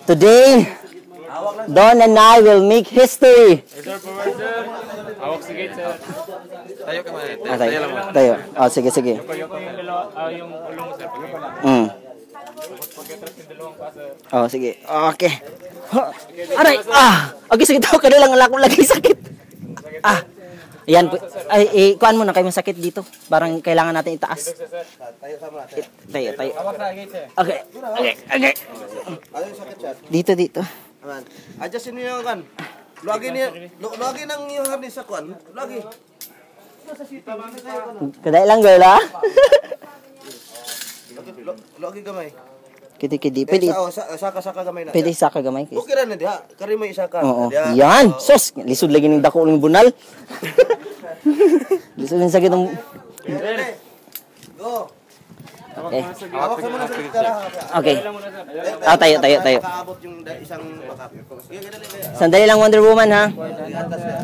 Today, Don and I will make history. Sir, forward, sir. Hawak sige, sir. Tayo ka man. Tayo. Tayo. Oh, sige, sige. Yung yung ulong mo, sir. Pag-atras yung dalawang pa, sir. Oh, sige. Okay. Aray! Okay, sige daw. Kanilang akong lagi sakit. Ayan. Ay, kuhaan mo na kayo sakit dito. Parang kailangan natin itaas. Tayo. Hawak na, gate, sir. Okay. Dito. Aman. Adjustin niyo kan. Lagi nang yung harness sa kwan. Lagi. Kadai lang, girl, ha? Lagi gamay. Kiti. Pwede. Saka gamay na. Pwede sa kagamay. Okay ra na diha. Kari mo isa ka. Oo. Yan. Sos. Lisod lagi ng dako ng bunal. Lisod ng sakit ng... Go. Okay. Hawak sa muna sa kitara. Okay. Tayo. Kaabot yung isang bakap. Sige, dali. Sandali lang, Wonder Woman, ha?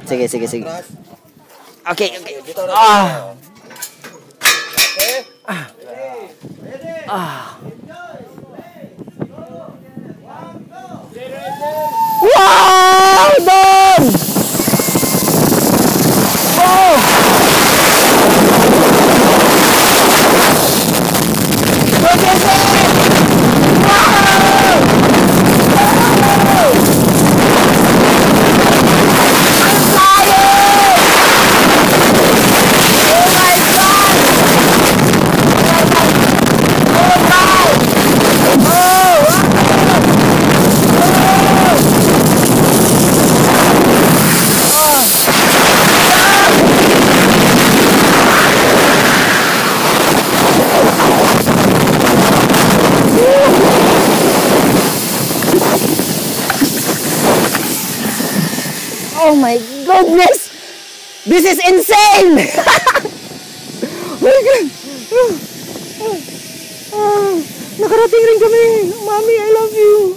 Sige. Okay. Wow! Don! Oh! Oh my goodness! This is insane! My God! Nakarating rin kami! Mommy, I love you!